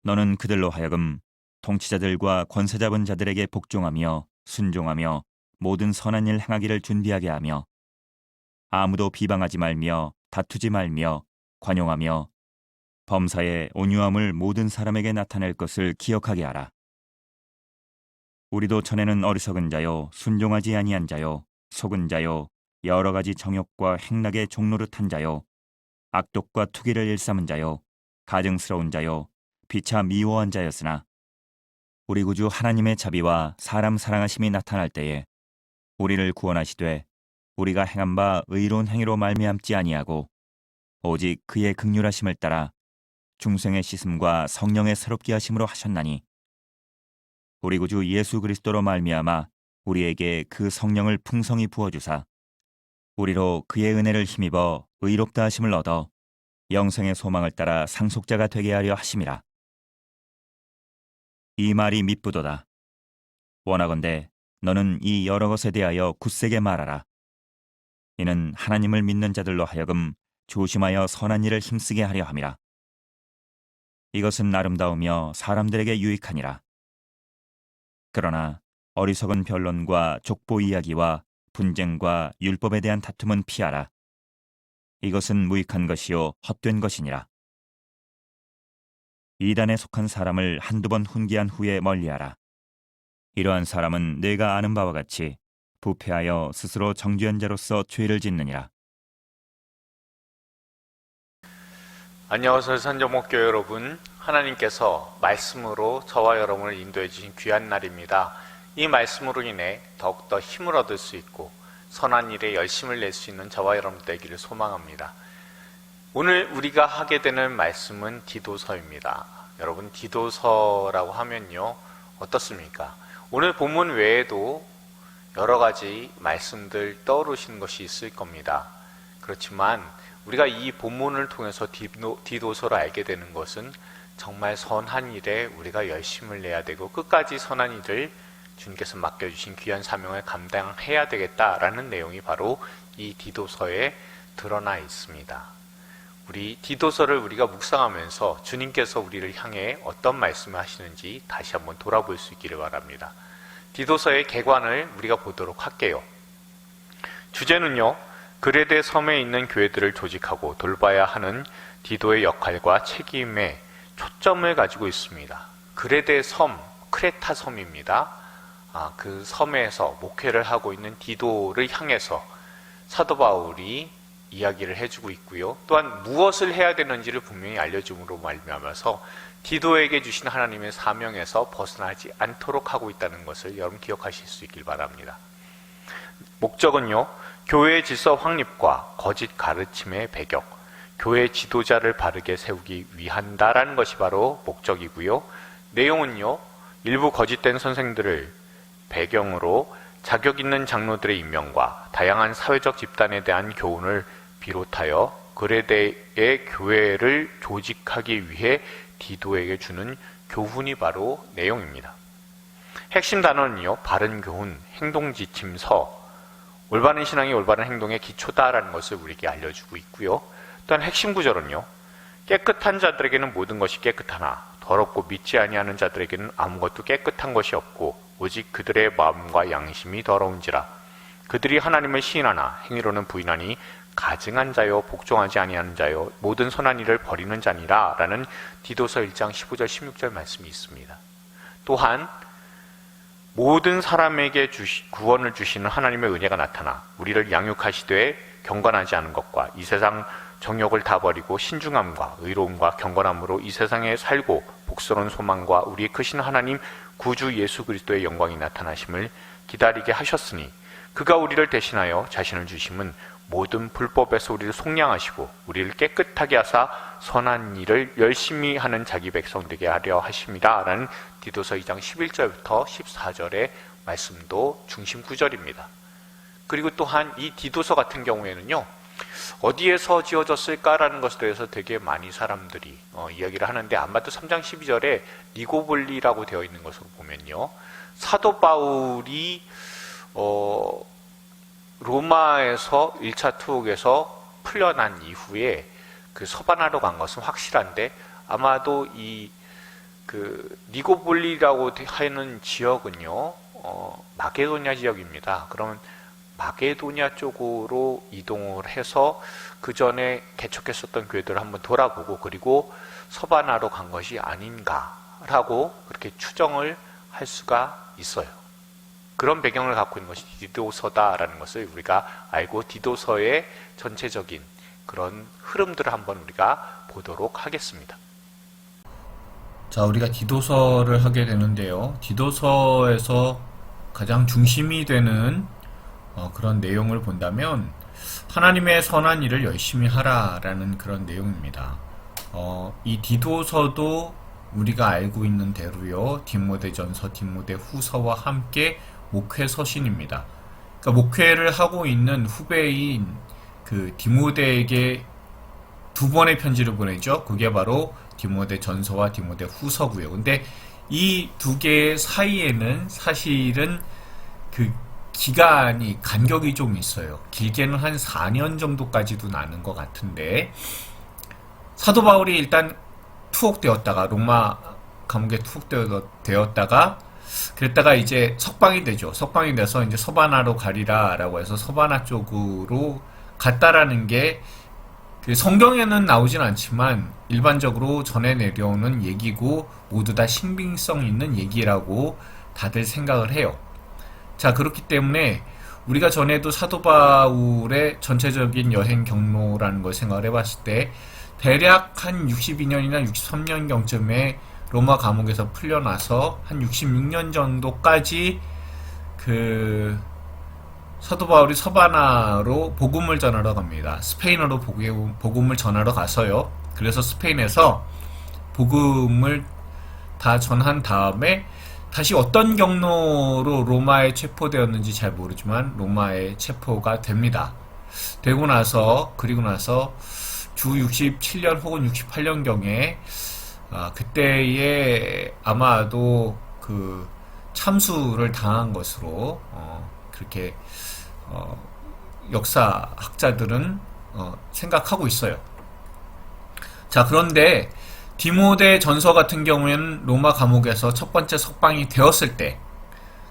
너는 그들로 하여금 통치자들과 권세 잡은 자들에게 복종하며 순종하며 모든 선한 일 행하기를 준비하게 하며 아무도 비방하지 말며 다투지 말며 관용하며 범사의 온유함을 모든 사람에게 나타낼 것을 기억하게 하라. 우리도 전에는 어리석은 자요 순종하지 아니한 자요 속은 자요 여러 가지 정욕과 행락의 종노릇한 자요 악독과 투기를 일삼은 자요 가증스러운 자요 비차 미워한 자였으나 우리 구주 하나님의 자비와 사람 사랑하심이 나타날 때에 우리를 구원하시되 우리가 행한 바 의로운 행위로 말미암지 아니하고 오직 그의 긍휼하심을 따라 중생의 씻음과 성령의 새롭게 하심으로 하셨나니 우리 구주 예수 그리스도로 말미암아 우리에게 그 성령을 풍성히 부어주사 우리로 그의 은혜를 힘입어 의롭다 하심을 얻어 영생의 소망을 따라 상속자가 되게 하려 하심이라. 이 말이 미쁘도다. 원하건대 너는 이 여러 것에 대하여 굳세게 말하라. 이는 하나님을 믿는 자들로 하여금 조심하여 선한 일을 힘쓰게 하려 함이라. 이것은 아름다우며 사람들에게 유익하니라. 그러나 어리석은 변론과 족보 이야기와 분쟁과 율법에 대한 다툼은 피하라. 이것은 무익한 것이요 헛된 것이니라. 이단에 속한 사람을 한두 번 훈계한 후에 멀리하라. 이러한 사람은 내가 아는 바와 같이 부패하여 스스로 정죄한 자로서 죄를 짓느니라. 안녕하세요, 산정목교 여러분. 하나님께서 말씀으로 저와 여러분을 인도해 주신 귀한 날입니다. 이 말씀으로 인해 더욱더 힘을 얻을 수 있고 선한 일에 열심을 낼 수 있는 저와 여러분 되기를 소망합니다. 오늘 우리가 하게 되는 말씀은 디도서입니다. 여러분, 디도서라고 하면요, 어떻습니까? 오늘 본문 외에도 여러 가지 말씀들 떠오르시는 것이 있을 겁니다. 그렇지만 우리가 이 본문을 통해서 디도서를 알게 되는 것은 정말 선한 일에 우리가 열심을 내야 되고 끝까지 선한 일을 주님께서 맡겨주신 귀한 사명을 감당해야 되겠다라는 내용이 바로 이 디도서에 드러나 있습니다. 우리 디도서를 우리가 묵상하면서 주님께서 우리를 향해 어떤 말씀을 하시는지 다시 한번 돌아볼 수 있기를 바랍니다. 디도서의 개관을 우리가 보도록 할게요. 주제는요, 그레데 섬에 있는 교회들을 조직하고 돌봐야 하는 디도의 역할과 책임에 초점을 가지고 있습니다. 그레데 섬, 크레타 섬입니다. 그 섬에서 목회를 하고 있는 디도를 향해서 사도 바울이 이야기를 해주고 있고요. 또한 무엇을 해야 되는지를 분명히 알려줌으로 말미암아서 디도에게 주신 하나님의 사명에서 벗어나지 않도록 하고 있다는 것을 여러분 기억하실 수 있길 바랍니다. 목적은요, 교회의 질서 확립과 거짓 가르침의 배격, 교회 지도자를 바르게 세우기 위한다라는 것이 바로 목적이고요. 내용은요, 일부 거짓된 선생들을 배경으로 자격 있는 장로들의 임명과 다양한 사회적 집단에 대한 교훈을 비롯하여 그레데의 교회를 조직하기 위해 디도에게 주는 교훈이 바로 내용입니다. 핵심 단어는요, 바른 교훈, 행동지침서, 올바른 신앙이 올바른 행동의 기초다라는 것을 우리에게 알려주고 있고요. 또한 핵심 구절은요, 깨끗한 자들에게는 모든 것이 깨끗하나 더럽고 믿지 아니하는 자들에게는 아무것도 깨끗한 것이 없고 오직 그들의 마음과 양심이 더러운지라. 그들이 하나님을 시인하나 행위로는 부인하니 가증한 자요 복종하지 아니하는 자요 모든 선한 일을 버리는 자니라 라는 디도서 1장 15절 16절 말씀이 있습니다. 또한 모든 사람에게 구원을 주시는 하나님의 은혜가 나타나 우리를 양육하시되 경건하지 않은 것과 이 세상 정욕을 다 버리고 신중함과 의로움과 경건함으로 이 세상에 살고 복스러운 소망과 우리의 크신 하나님 구주 예수 그리스도의 영광이 나타나심을 기다리게 하셨으니 그가 우리를 대신하여 자신을 주심은 모든 불법에서 우리를 속량하시고 우리를 깨끗하게 하사 선한 일을 열심히 하는 자기 백성 되게 하려 하십니다 라는 디도서 2장 11절부터 14절의 말씀도 중심 구절입니다. 그리고 또한 이 디도서 같은 경우에는요, 어디에서 지어졌을까라는 것에 대해서 되게 많이 사람들이 이야기를 하는데, 아마도 3장 12절에 니고볼리라고 되어 있는 것으로 보면요, 사도 바울이 로마에서 1차 투옥에서 풀려난 이후에 그 서반하러 간 것은 확실한데, 아마도 이 그 니고볼리라고 하는 지역은요, 마게도냐 지역입니다. 그러면 마게도냐 쪽으로 이동을 해서 그 전에 개척했었던 교회들을 한번 돌아보고 그리고 서바나로 간 것이 아닌가라고 그렇게 추정을 할 수가 있어요. 그런 배경을 갖고 있는 것이 디도서다라는 것을 우리가 알고 디도서의 전체적인 그런 흐름들을 한번 우리가 보도록 하겠습니다. 자, 우리가 디도서를 하게 되는데요. 디도서에서 가장 중심이 되는 그런 내용을 본다면 하나님의 선한 일을 열심히 하라라는 그런 내용입니다. 이 디도서도 우리가 알고 있는 대로요. 디모데전서, 디모데후서와 함께 목회 서신입니다. 그러니까 목회를 하고 있는 후배인 그 디모데에게 두 번의 편지를 보내죠. 그게 바로 디모데전서와 디모데후서고요. 근데 이 두 개의 사이에는 사실은 그 기간이 간격이 좀 있어요. 길게는 한 4년 정도까지도 나는 것 같은데 사도 바울이 일단 투옥되었다가 로마 감옥에 투옥되었다가 그랬다가 이제 석방이 되죠. 석방이 돼서 이제 서바나로 가리라라고 해서 서바나 쪽으로 갔다라는 게 그 성경에는 나오진 않지만 일반적으로 전해 내려오는 얘기고 모두 다 신빙성 있는 얘기라고 다들 생각을 해요. 자, 그렇기 때문에 우리가 전에도 사도 바울의 전체적인 여행 경로라는 걸 생각을 해봤을 때 대략 한 62년이나 63년경쯤에 로마 감옥에서 풀려나서 한 66년 정도까지 그 사도 바울이 서바나로 복음을 전하러 갑니다. 스페인어로 복음을 전하러 가서요. 그래서 스페인에서 복음을 다 전한 다음에 다시 어떤 경로로 로마에 체포되었는지 잘 모르지만 로마에 체포가 됩니다. 그리고 나서 주 67년 혹은 68년경에 그때에 아마도 그 참수를 당한 것으로 그렇게 역사학자들은 생각하고 있어요. 자, 그런데 디모데 전서 같은 경우에는 로마 감옥에서 첫 번째 석방이 되었을 때,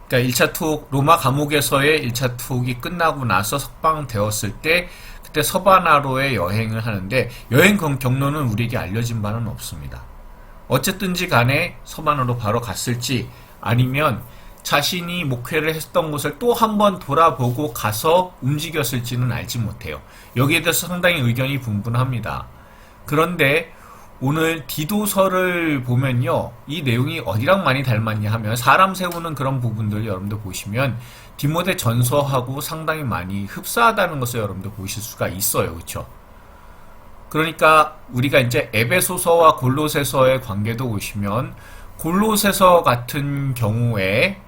그러니까 1차 투옥, 로마 감옥에서의 1차 투옥이 끝나고 나서 석방되었을 때, 그때 서바나로의 여행을 하는데, 여행 경로는 우리에게 알려진 바는 없습니다. 어쨌든지 간에 서바나로 바로 갔을지, 아니면 자신이 목회를 했던 곳을 또 한 번 돌아보고 가서 움직였을지는 알지 못해요. 여기에 대해서 상당히 의견이 분분합니다. 그런데 오늘 디도서를 보면요, 이 내용이 어디랑 많이 닮았냐 하면 사람 세우는 그런 부분들 여러분들 보시면 디모데 전서하고 상당히 많이 흡사하다는 것을 여러분들 보실 수가 있어요. 그렇죠? 그러니까 우리가 이제 에베소서와 골로새서의 관계도 보시면 골로새서 같은 경우에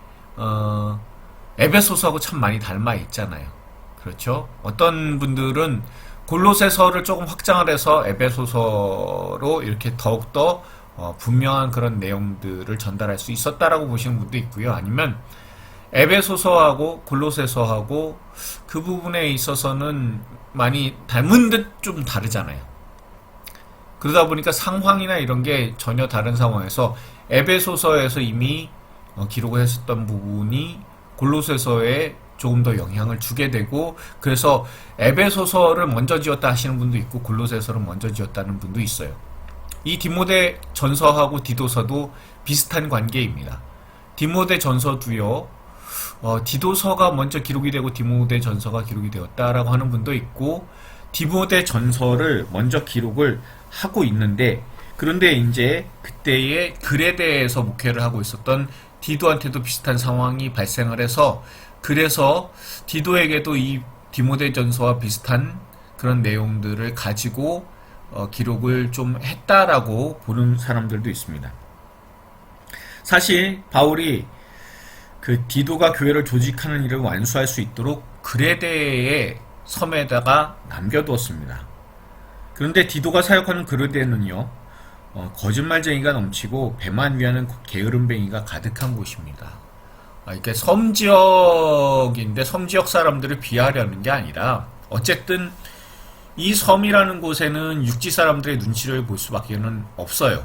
에베소서하고 참 많이 닮아 있잖아요. 그렇죠? 어떤 분들은 골로새서를 조금 확장을 해서 에베소서로 이렇게 더욱더 분명한 그런 내용들을 전달할 수 있었다라고 보시는 분도 있고요. 아니면 에베소서하고 골로새서하고 그 부분에 있어서는 많이 닮은 듯 좀 다르잖아요. 그러다 보니까 상황이나 이런 게 전혀 다른 상황에서 에베소서에서 이미 기록을 했었던 부분이 골로새서에 조금 더 영향을 주게 되고, 그래서 에베소서를 먼저 지었다 하시는 분도 있고 골로새서를 먼저 지었다는 분도 있어요. 이 디모데 전서하고 디도서도 비슷한 관계입니다. 디모데 전서도요, 디도서가 먼저 기록이 되고 디모데 전서가 기록이 되었다라고 하는 분도 있고, 디모데 전서를 먼저 기록을 하고 있는데, 그런데 이제 그때의 그레데에서 목회를 하고 있었던 디도한테도 비슷한 상황이 발생을 해서, 그래서 디도에게도 이 디모데 전서와 비슷한 그런 내용들을 가지고 기록을 좀 했다라고 보는 사람들도 있습니다. 사실 바울이 그 디도가 교회를 조직하는 일을 완수할 수 있도록 그레데의 섬에다가 남겨두었습니다. 그런데 디도가 사역하는 그레데는요, 거짓말쟁이가 넘치고 배만 위하는 게으름뱅이가 가득한 곳입니다. 이게 섬지역인데 섬지역 사람들을 비하려는 게 아니라, 어쨌든 이 섬이라는 곳에는 육지 사람들의 눈치를 볼 수밖에는 없어요.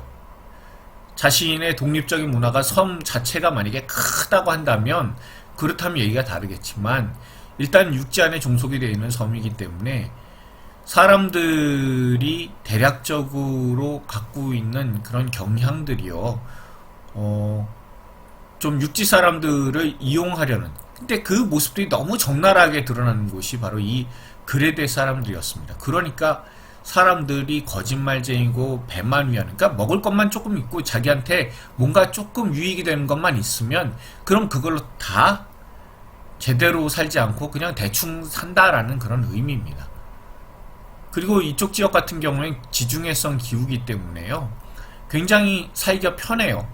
자신의 독립적인 문화가 섬 자체가 만약에 크다고 한다면 그렇다면 얘기가 다르겠지만 일단 육지 안에 종속이 되어 있는 섬이기 때문에 사람들이 대략적으로 갖고 있는 그런 경향들이요, 좀 육지 사람들을 이용하려는, 근데 그 모습들이 너무 적나라하게 드러나는 곳이 바로 이 그레데 사람들이었습니다. 그러니까 사람들이 거짓말쟁이고 배만 위하는, 그러니까 먹을 것만 조금 있고 자기한테 뭔가 조금 유익이 되는 것만 있으면 그럼 그걸로 다 제대로 살지 않고 그냥 대충 산다라는 그런 의미입니다. 그리고 이쪽 지역 같은 경우는 지중해성 기후이기 때문에요, 굉장히 살기가 편해요.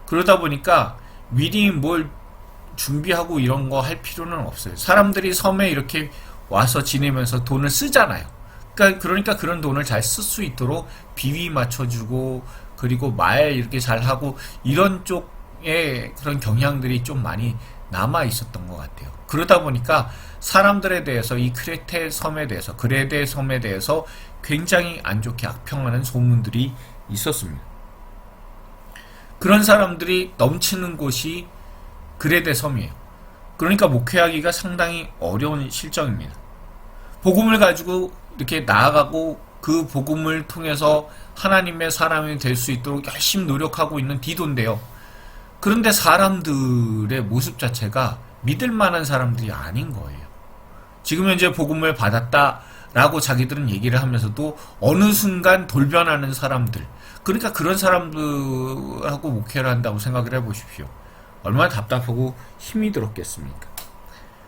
그러다 보니까 미리 뭘 준비하고 이런 거 할 필요는 없어요. 사람들이 섬에 이렇게 와서 지내면서 돈을 쓰잖아요. 그러니까 그런 돈을 잘 쓸 수 있도록 비위 맞춰주고, 그리고 말 이렇게 잘하고, 이런 쪽에 그런 경향들이 좀 많이 남아 있었던 것 같아요. 그러다 보니까 사람들에 대해서, 이 크레테 섬에 대해서, 그레데 섬에 대해서 굉장히 안 좋게 악평하는 소문들이 있었습니다. 그런 사람들이 넘치는 곳이 그레데 섬이에요. 그러니까 목회하기가 상당히 어려운 실정입니다. 복음을 가지고 이렇게 나아가고 그 복음을 통해서 하나님의 사람이 될 수 있도록 열심히 노력하고 있는 디도인데요. 그런데 사람들의 모습 자체가 믿을 만한 사람들이 아닌 거예요. 지금 현재 복음을 받았다라고 자기들은 얘기를 하면서도 어느 순간 돌변하는 사람들, 그러니까 그런 사람들하고 목회를 한다고 생각을 해보십시오. 얼마나 답답하고 힘이 들었겠습니까?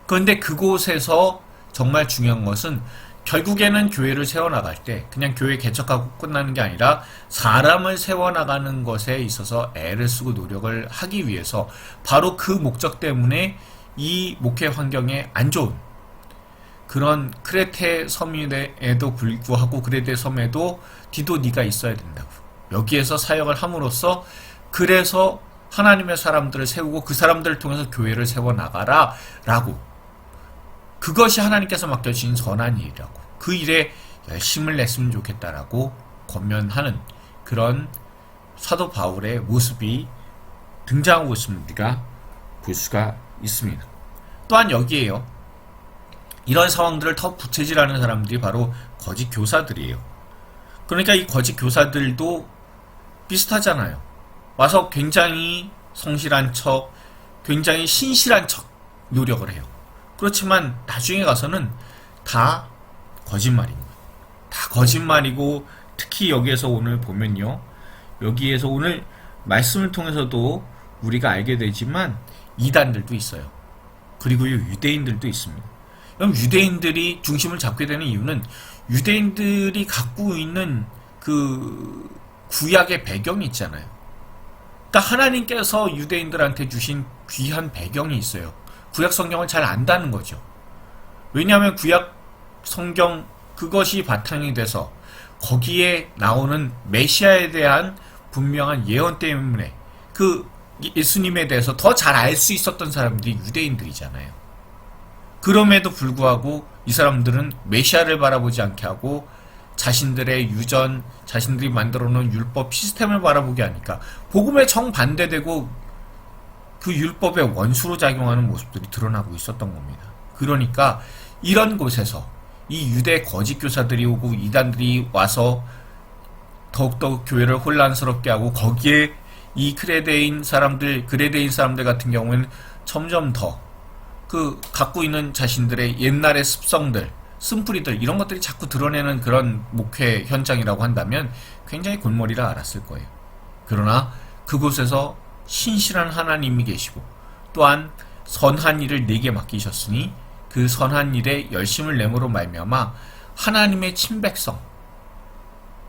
그런데 그곳에서 정말 중요한 것은 결국에는 교회를 세워나갈 때 그냥 교회 개척하고 끝나는 게 아니라 사람을 세워나가는 것에 있어서 애를 쓰고 노력을 하기 위해서, 바로 그 목적 때문에 이 목회 환경에 안 좋은 그런 크레테 섬에도 불구하고 그레데 섬에도 디도 네가 있어야 된다고, 여기에서 사역을 함으로써 그래서 하나님의 사람들을 세우고 그 사람들을 통해서 교회를 세워나가라 라고, 그것이 하나님께서 맡겨주신 선한 일이라고, 그 일에 열심을 냈으면 좋겠다라고 권면하는 그런 사도 바울의 모습이 등장하고 있음을 우리가 볼 수가 있습니다. 또한 여기에요, 이런 상황들을 더 부채질하는 사람들이 바로 거짓 교사들이에요. 그러니까 이 거짓 교사들도 비슷하잖아요. 와서 굉장히 성실한 척, 굉장히 신실한 척 노력을 해요. 그렇지만 나중에 가서는 다 거짓말인 거예요. 다 거짓말이고, 특히 여기에서 오늘 보면요, 여기에서 오늘 말씀을 통해서도 우리가 알게 되지만 이단들도 있어요. 그리고 유대인들도 있습니다. 그럼 유대인들이 중심을 잡게 되는 이유는 유대인들이 갖고 있는 그 구약의 배경이 있잖아요. 그러니까 하나님께서 유대인들한테 주신 귀한 배경이 있어요. 구약 성경을 잘 안다는 거죠. 왜냐하면 구약 성경 그것이 바탕이 돼서 거기에 나오는 메시아에 대한 분명한 예언 때문에 그 예수님에 대해서 더 잘 알 수 있었던 사람들이 유대인들이잖아요. 그럼에도 불구하고 이 사람들은 메시아를 바라보지 않게 하고 자신들의 유전, 자신들이 만들어 놓은 율법 시스템을 바라보게 하니까 복음에 정반대되고 그 율법의 원수로 작용하는 모습들이 드러나고 있었던 겁니다. 그러니까 이런 곳에서 이 유대 거짓 교사들이 오고 이단들이 와서 더욱더 교회를 혼란스럽게 하고, 거기에 이 그레데인 사람들 같은 경우에는 점점 더 그 갖고 있는 자신들의 옛날의 습성들, 쓴뿌리들, 이런 것들이 자꾸 드러내는 그런 목회 현장이라고 한다면 굉장히 골머리라 알았을 거예요. 그러나 그곳에서 신실한 하나님이 계시고 또한 선한 일을 내게 맡기셨으니 그 선한 일에 열심을 내므로 말미암아 하나님의 친백성,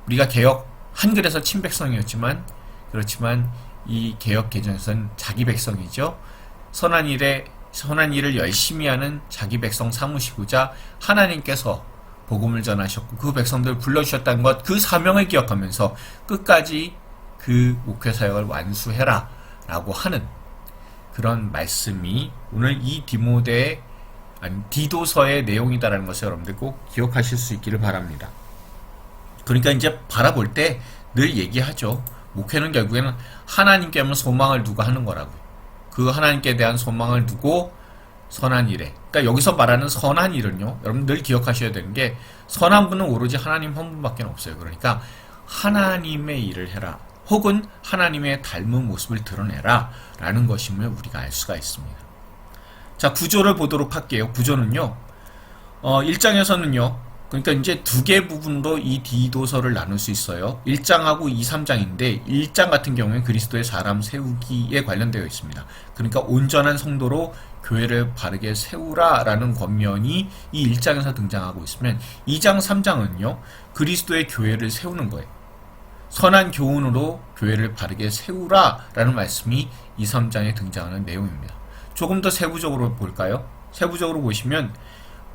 우리가 개혁 한글에서 친백성이었지만 그렇지만 이 개혁 개정에서는 자기 백성이죠. 선한 일을 열심히 하는 자기 백성 삼으시고자 하나님께서 복음을 전하셨고 그 백성들을 불러주셨다는 것, 그 사명을 기억하면서 끝까지 그 목회 사역을 완수해라 라고 하는 그런 말씀이 오늘 이 디도서의 내용이다라는 것을 여러분들 꼭 기억하실 수 있기를 바랍니다. 그러니까 이제 바라볼 때 늘 얘기하죠. 목회는 결국에는 하나님께 하면 소망을 두고 하는 거라고요. 그 하나님께 대한 소망을 두고 선한 일에, 그러니까 여기서 말하는 선한 일은요, 여러분 늘 기억하셔야 되는 게 선한 분은 오로지 하나님 한 분밖에 없어요. 그러니까 하나님의 일을 해라, 혹은 하나님의 닮은 모습을 드러내라 라는 것임을 우리가 알 수가 있습니다. 자, 구조를 보도록 할게요. 구조는요, 1장에서는요, 그러니까 이제 두 개 부분으로 이 디도서를 나눌 수 있어요. 1장하고 2, 3장인데 1장 같은 경우에 그리스도의 사람 세우기에 관련되어 있습니다. 그러니까 온전한 성도로 교회를 바르게 세우라 라는 권면이 이 1장에서 등장하고 있으면 2장, 3장은요, 그리스도의 교회를 세우는 거예요. 선한 교훈으로 교회를 바르게 세우라 라는 말씀이 2, 3장에 등장하는 내용입니다. 조금 더 세부적으로 볼까요? 세부적으로 보시면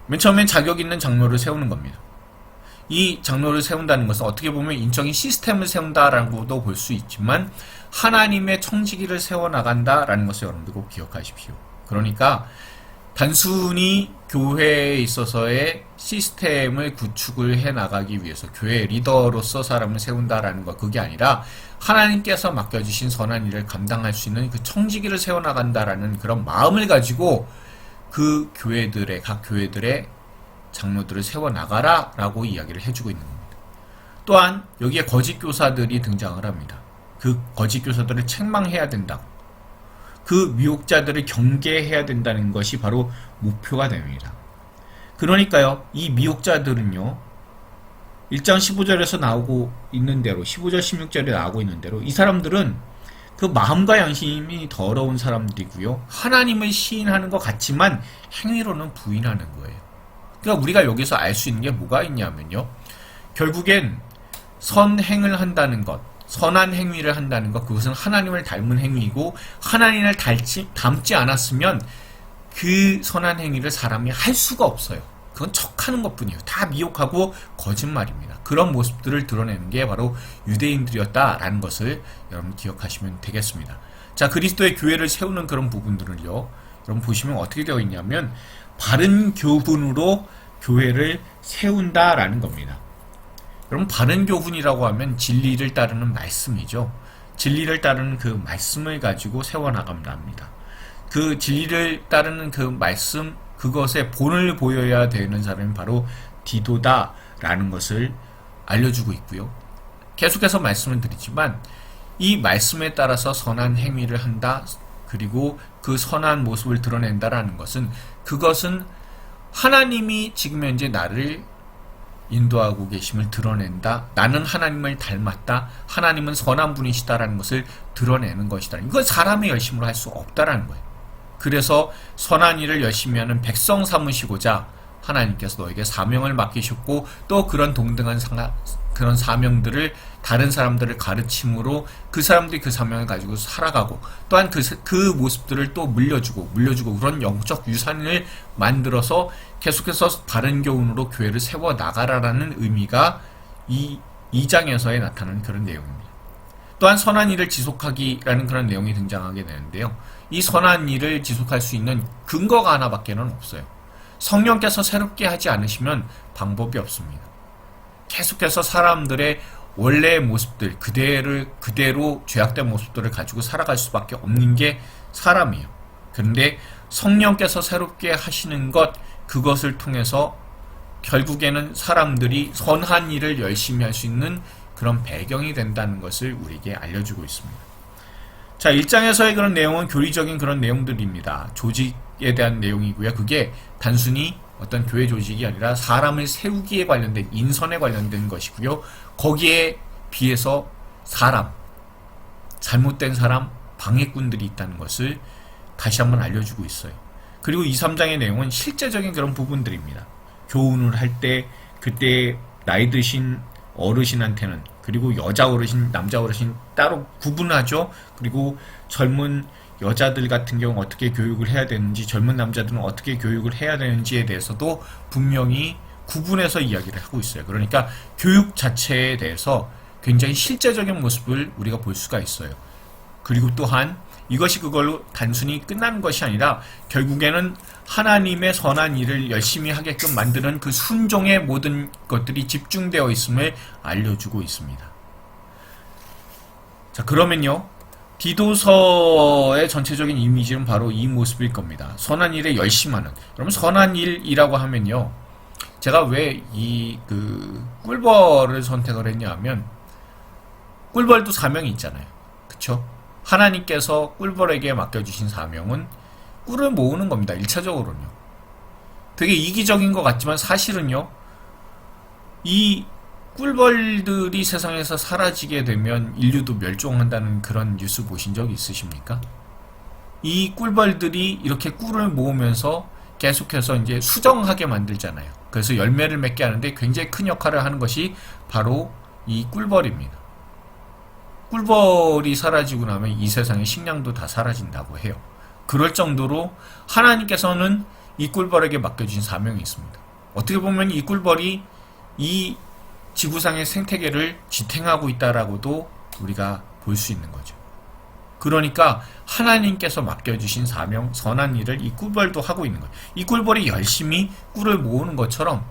맨 처음엔 자격 있는 장로를 세우는 겁니다. 이 장로를 세운다는 것은 어떻게 보면 인적인 시스템을 세운다라고도 볼 수 있지만 하나님의 청지기를 세워나간다라는 것을 여러분들 꼭 기억하십시오. 그러니까 단순히 교회에 있어서의 시스템을 구축을 해나가기 위해서 교회 리더로서 사람을 세운다라는 것, 그게 아니라 하나님께서 맡겨주신 선한 일을 감당할 수 있는 그 청지기를 세워나간다라는 그런 마음을 가지고 그 교회들의, 각 교회들의 장로들을 세워나가라 라고 이야기를 해주고 있는 겁니다. 또한 여기에 거짓 교사들이 등장을 합니다. 그 거짓 교사들을 책망해야 된다. 그 미혹자들을 경계해야 된다는 것이 바로 목표가 됩니다. 그러니까요, 이 미혹자들은요, 1장 15절에서 나오고 있는 대로, 15절 16절에 나오고 있는 대로 이 사람들은 그 마음과 양심이 더러운 사람들이고요, 하나님을 시인하는 것 같지만 행위로는 부인하는 거예요. 그러니까 우리가 여기서 알 수 있는 게 뭐가 있냐면요, 결국엔 선행을 한다는 것, 선한 행위를 한다는 것, 그것은 하나님을 닮은 행위이고 하나님을 닮지 않았으면 그 선한 행위를 사람이 할 수가 없어요. 그건 척하는 것뿐이에요. 다 미혹하고 거짓말입니다. 그런 모습들을 드러내는 게 바로 유대인들이었다라는 것을 여러분 기억하시면 되겠습니다. 자, 그리스도의 교회를 세우는 그런 부분들을요, 여러분 보시면 어떻게 되어 있냐면 바른 교훈으로 교회를 세운다라는 겁니다. 여러분, 바른 교훈이라고 하면 진리를 따르는 말씀이죠. 진리를 따르는 그 말씀을 가지고 세워나간다 합니다. 그 진리를 따르는 그 말씀, 그것의 본을 보여야 되는 사람이 바로 디도다라는 것을 알려주고 있고요. 계속해서 말씀을 드리지만 이 말씀에 따라서 선한 행위를 한다, 그리고 그 선한 모습을 드러낸다라는 것은, 그것은 하나님이 지금 현재 나를 인도하고 계심을 드러낸다, 나는 하나님을 닮았다, 하나님은 선한 분이시다라는 것을 드러내는 것이다. 이건 사람의 열심으로 할 수 없다라는 거예요. 그래서 선한 일을 열심히 하는 백성 삼으시고자 하나님께서 너에게 사명을 맡기셨고, 또 그런 동등한 그런 사명들을 다른 사람들을 가르침으로 그 사람들이 그 사명을 가지고 살아가고, 또한 그 모습들을 또 물려주고 그런 영적 유산을 만들어서 계속해서 바른 교훈으로 교회를 세워 나가라라는 의미가 이 2장에서의 나타나는 그런 내용입니다. 또한 선한 일을 지속하기라는 그런 내용이 등장하게 되는데요, 이 선한 일을 지속할 수 있는 근거가 하나밖에는 없어요. 성령께서 새롭게 하지 않으시면 방법이 없습니다. 계속해서 사람들의 원래의 모습들, 그대로 죄악된 모습들을 가지고 살아갈 수밖에 없는 게 사람이에요. 그런데 성령께서 새롭게 하시는 것, 그것을 통해서 결국에는 사람들이 선한 일을 열심히 할 수 있는 그런 배경이 된다는 것을 우리에게 알려주고 있습니다. 자, 1장에서의 그런 내용은 교리적인 그런 내용들입니다. 조직에 대한 내용이고요. 그게 단순히 어떤 교회 조직이 아니라 사람을 세우기에 관련된, 인선에 관련된 것이고요. 거기에 비해서 잘못된 사람, 방해꾼들이 있다는 것을 다시 한번 알려주고 있어요. 그리고 2, 3장의 내용은 실제적인 그런 부분들입니다. 교훈을 할 때, 그때 나이 드신 어르신한테는, 그리고 여자 어르신, 남자 어르신 따로 구분하죠. 그리고 젊은 여자들 같은 경우 어떻게 교육을 해야 되는지, 젊은 남자들은 어떻게 교육을 해야 되는지에 대해서도 분명히 구분해서 이야기를 하고 있어요. 그러니까 교육 자체에 대해서 굉장히 실제적인 모습을 우리가 볼 수가 있어요. 그리고 또한 이것이 그걸로 단순히 끝나는 것이 아니라 결국에는 하나님의 선한 일을 열심히 하게끔 만드는 그 순종의 모든 것들이 집중되어 있음을 알려주고 있습니다. 자, 그러면요. 디도서의 전체적인 이미지는 바로 이 모습일 겁니다. 선한 일에 열심하는. 여러분, 선한 일이라고 하면요. 제가 왜 이 꿀벌을 선택을 했냐면, 꿀벌도 사명이 있잖아요. 그쵸? 하나님께서 꿀벌에게 맡겨주신 사명은 꿀을 모으는 겁니다. 1차적으로는요. 되게 이기적인 것 같지만 사실은요. 이 꿀벌들이 세상에서 사라지게 되면 인류도 멸종한다는 그런 뉴스 보신 적 있으십니까? 이 꿀벌들이 이렇게 꿀을 모으면서 계속해서 이제 수정하게 만들잖아요. 그래서 열매를 맺게 하는데 굉장히 큰 역할을 하는 것이 바로 이 꿀벌입니다. 꿀벌이 사라지고 나면 이 세상의 식량도 다 사라진다고 해요. 그럴 정도로 하나님께서는 이 꿀벌에게 맡겨주신 사명이 있습니다. 어떻게 보면 이 꿀벌이 이 지구상의 생태계를 지탱하고 있다라고도 우리가 볼 수 있는 거죠. 그러니까 하나님께서 맡겨주신 사명, 선한 일을 이 꿀벌도 하고 있는 거예요. 이 꿀벌이 열심히 꿀을 모으는 것처럼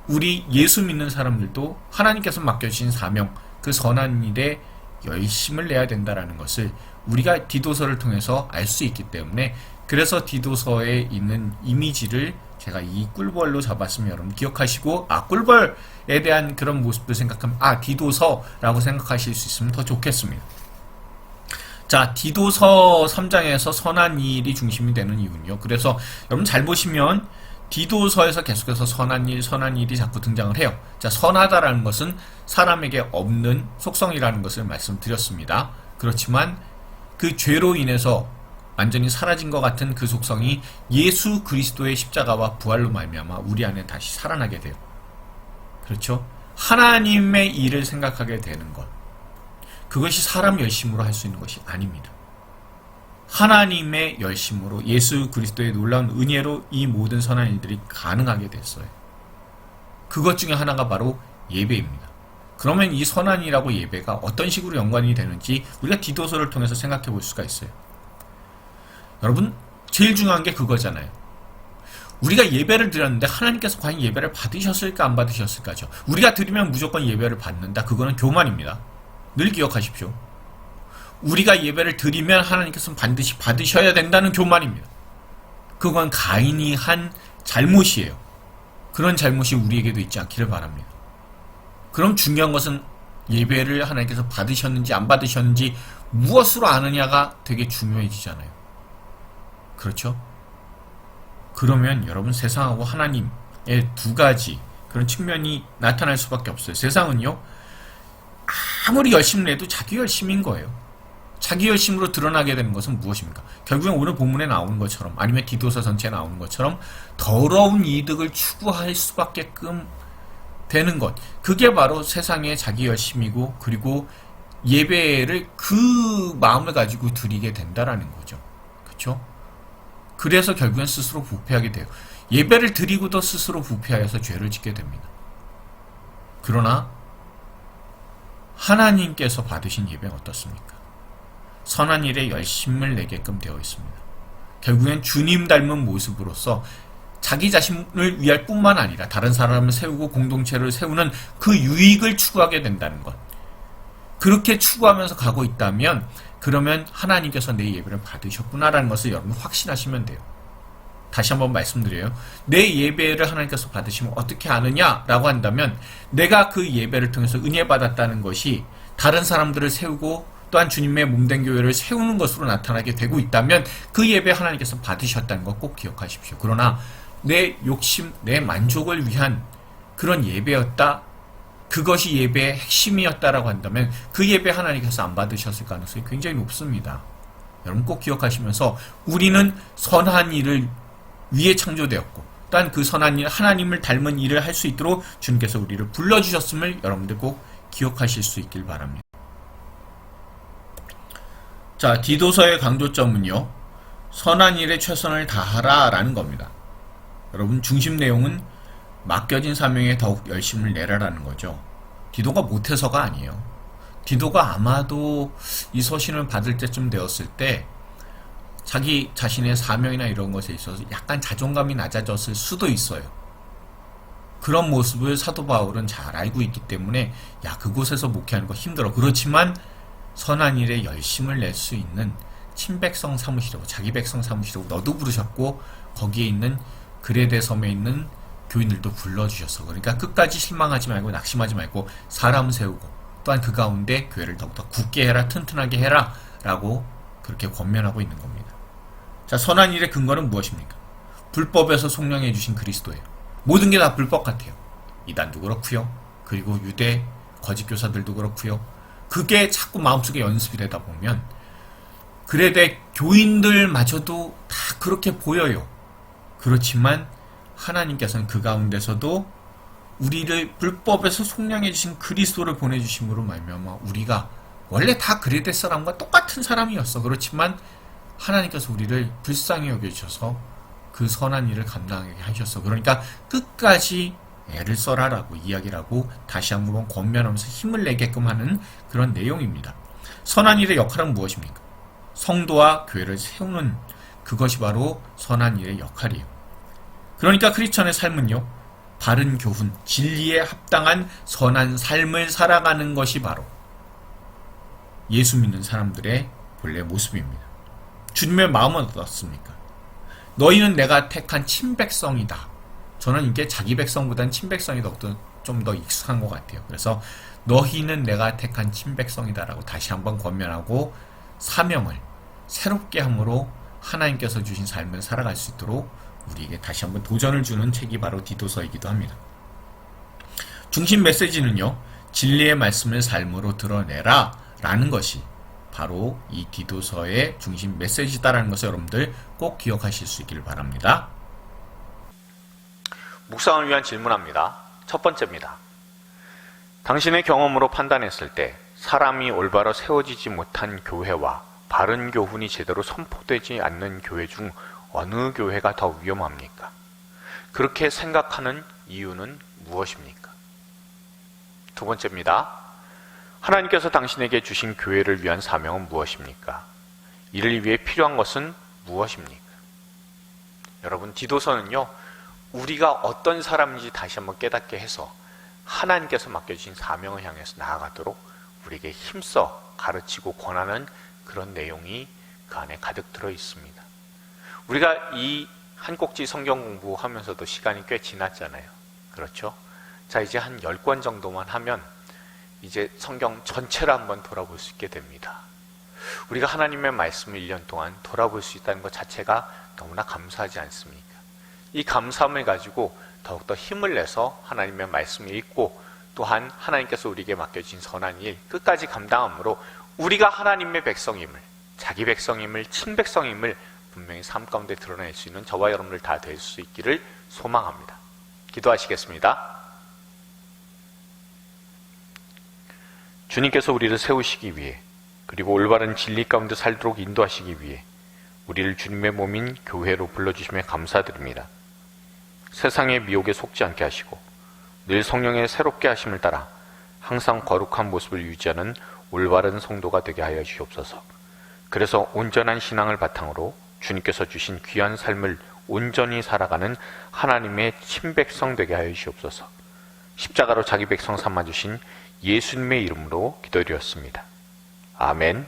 우리 예수 믿는 사람들도 하나님께서 맡겨주신 사명, 그 선한 일에 열심을 내야 된다는 것을 우리가 디도서를 통해서 알 수 있기 때문에, 그래서 디도서에 있는 이미지를 제가 이 꿀벌로 잡았으면 여러분 기억하시고, 꿀벌에 대한 그런 모습을 생각하면 디도서라고 생각하실 수 있으면 더 좋겠습니다. 자, 디도서 3장에서 선한 일이 중심이 되는 이유는요. 그래서 여러분 잘 보시면 디도서에서 계속해서 선한 일이 자꾸 등장을 해요. 자, 선하다라는 것은 사람에게 없는 속성이라는 것을 말씀드렸습니다. 그렇지만 그 죄로 인해서 완전히 사라진 것 같은 그 속성이 예수 그리스도의 십자가와 부활로 말미암아 우리 안에 다시 살아나게 돼요. 그렇죠? 하나님의 일을 생각하게 되는 것. 그것이 사람 열심으로 할 수 있는 것이 아닙니다. 하나님의 열심으로, 예수 그리스도의 놀라운 은혜로 이 모든 선한 일들이 가능하게 됐어요. 그것 중에 하나가 바로 예배입니다. 그러면 이 선한이라고 예배가 어떤 식으로 연관이 되는지 우리가 디도서를 통해서 생각해 볼 수가 있어요. 여러분, 제일 중요한 게 그거잖아요. 우리가 예배를 드렸는데 하나님께서 과연 예배를 받으셨을까 안 받으셨을까죠. 우리가 드리면 무조건 예배를 받는다. 그거는 교만입니다. 늘 기억하십시오. 우리가 예배를 드리면 하나님께서는 반드시 받으셔야 된다는 교만입니다. 그건 가인이 한 잘못이에요. 그런 잘못이 우리에게도 있지 않기를 바랍니다. 그럼 중요한 것은 예배를 하나님께서 받으셨는지 안 받으셨는지 무엇으로 아느냐가 되게 중요해지잖아요. 그렇죠? 그러면 여러분, 세상하고 하나님의 두 가지 그런 측면이 나타날 수밖에 없어요. 세상은요, 아무리 열심을 해도 자기 열심인 거예요. 자기 열심으로 드러나게 되는 것은 무엇입니까? 결국엔 오늘 본문에 나오는 것처럼, 아니면 디도서 전체에 나오는 것처럼 더러운 이득을 추구할 수밖에끔 되는 것. 그게 바로 세상의 자기 열심이고, 그리고 예배를 그 마음을 가지고 드리게 된다라는 거죠. 그렇죠? 그래서 결국엔 스스로 부패하게 돼요. 예배를 드리고도 스스로 부패하여서 죄를 짓게 됩니다. 그러나 하나님께서 받으신 예배는 어떻습니까? 선한 일에 열심을 내게끔 되어 있습니다. 결국엔 주님 닮은 모습으로서 자기 자신을 위할 뿐만 아니라 다른 사람을 세우고 공동체를 세우는 그 유익을 추구하게 된다는 것. 그렇게 추구하면서 가고 있다면, 그러면 하나님께서 내 예배를 받으셨구나라는 것을 여러분 확신하시면 돼요. 다시 한번 말씀드려요. 내 예배를 하나님께서 받으시면 어떻게 아느냐라고 한다면, 내가 그 예배를 통해서 은혜 받았다는 것이 다른 사람들을 세우고 또한 주님의 몸된 교회를 세우는 것으로 나타나게 되고 있다면 그 예배 하나님께서 받으셨다는 것 꼭 기억하십시오. 그러나 내 욕심, 내 만족을 위한 그런 예배였다, 그것이 예배의 핵심이었다라고 한다면 그 예배 하나님께서 안 받으셨을 가능성이 굉장히 높습니다. 여러분 꼭 기억하시면서, 우리는 선한 일을 위해 창조되었고 또한 그 선한 일, 하나님을 닮은 일을 할 수 있도록 주님께서 우리를 불러주셨음을 여러분들 꼭 기억하실 수 있길 바랍니다. 자, 디도서의 강조점은요, 선한 일에 최선을 다하라 라는 겁니다. 여러분, 중심 내용은 맡겨진 사명에 더욱 열심을 내라라는 거죠. 디도가 못해서가 아니에요. 디도가 아마도 이 서신을 받을 때쯤 되었을 때 자기 자신의 사명이나 이런 것에 있어서 약간 자존감이 낮아졌을 수도 있어요. 그런 모습을 사도 바울은 잘 알고 있기 때문에, 그곳에서 목회하는 거 힘들어. 그렇지만 선한 일에 열심을 낼 수 있는 친백성 삼으시려고, 자기 백성 삼으시려고 너도 부르셨고 거기에 있는 그레데 섬에 있는 교인들도 불러주셨어. 그러니까 끝까지 실망하지 말고 낙심하지 말고 사람 세우고 또한 그 가운데 교회를 더욱더 굳게 해라, 튼튼하게 해라 라고 그렇게 권면하고 있는 겁니다. 자, 선한 일의 근거는 무엇입니까? 불법에서 속량해 주신 그리스도예요. 모든 게 다 불법 같아요. 이단도 그렇고요. 그리고 유대 거짓 교사들도 그렇고요. 그게 자꾸 마음속에 연습이 되다 보면 그레데 교인들마저도 다 그렇게 보여요. 그렇지만 하나님께서는 그 가운데서도 우리를 불법에서 속량해 주신 그리스도를 보내주심으로 말미암아 우리가 원래 다 그레데 사람과 똑같은 사람이었어. 그렇지만 하나님께서 우리를 불쌍히 여겨주셔서 그 선한 일을 감당하게 하셨어. 그러니까 끝까지 애를 써라라고 이야기를 하고 다시 한번 권면하면서 힘을 내게끔 하는 그런 내용입니다. 선한 일의 역할은 무엇입니까? 성도와 교회를 세우는 그것이 바로 선한 일의 역할이에요. 그러니까 크리스천의 삶은요, 바른 교훈, 진리에 합당한 선한 삶을 살아가는 것이 바로 예수 믿는 사람들의 본래 모습입니다. 주님의 마음은 어떻습니까? 너희는 내가 택한 친백성이다. 저는 이게 자기 백성보다는 친백성이 좀 더 익숙한 것 같아요. 그래서 너희는 내가 택한 친백성이다 라고 다시 한번 권면하고 사명을 새롭게 함으로 하나님께서 주신 삶을 살아갈 수 있도록 우리에게 다시 한번 도전을 주는 책이 바로 디도서이기도 합니다. 중심 메시지는요, 진리의 말씀을 삶으로 드러내라 라는 것이 바로 이 디도서의 중심 메시지다라는 것을 여러분들 꼭 기억하실 수 있기를 바랍니다. 묵상을 위한 질문합니다. 첫 번째입니다. 당신의 경험으로 판단했을 때 사람이 올바로 세워지지 못한 교회와 바른 교훈이 제대로 선포되지 않는 교회 중 어느 교회가 더 위험합니까? 그렇게 생각하는 이유는 무엇입니까? 두 번째입니다. 하나님께서 당신에게 주신 교회를 위한 사명은 무엇입니까? 이를 위해 필요한 것은 무엇입니까? 여러분, 디도서는요, 우리가 어떤 사람인지 다시 한번 깨닫게 해서 하나님께서 맡겨주신 사명을 향해서 나아가도록 우리에게 힘써 가르치고 권하는 그런 내용이 그 안에 가득 들어 있습니다. 우리가 이 한 꼭지 성경 공부하면서도 시간이 꽤 지났잖아요. 그렇죠? 자, 이제 한 10권 정도만 하면 이제 성경 전체를 한번 돌아볼 수 있게 됩니다. 우리가 하나님의 말씀을 1년 동안 돌아볼 수 있다는 것 자체가 너무나 감사하지 않습니까? 이 감사함을 가지고 더욱더 힘을 내서 하나님의 말씀을 읽고 또한 하나님께서 우리에게 맡겨진 선한 일 끝까지 감당함으로 우리가 하나님의 백성임을, 자기 백성임을, 친백성임을 분명히 삶 가운데 드러낼 수 있는 저와 여러분들 다 될 수 있기를 소망합니다. 기도하시겠습니다. 주님께서 우리를 세우시기 위해 그리고 올바른 진리 가운데 살도록 인도하시기 위해 우리를 주님의 몸인 교회로 불러주심에 감사드립니다. 세상의 미혹에 속지 않게 하시고 늘 성령의 새롭게 하심을 따라 항상 거룩한 모습을 유지하는 올바른 성도가 되게 하여 주시옵소서. 그래서 온전한 신앙을 바탕으로 주님께서 주신 귀한 삶을 온전히 살아가는 하나님의 친백성 되게 하여 주시옵소서. 십자가로 자기 백성 삼아주신 예수님의 이름으로 기도드렸습니다. 아멘.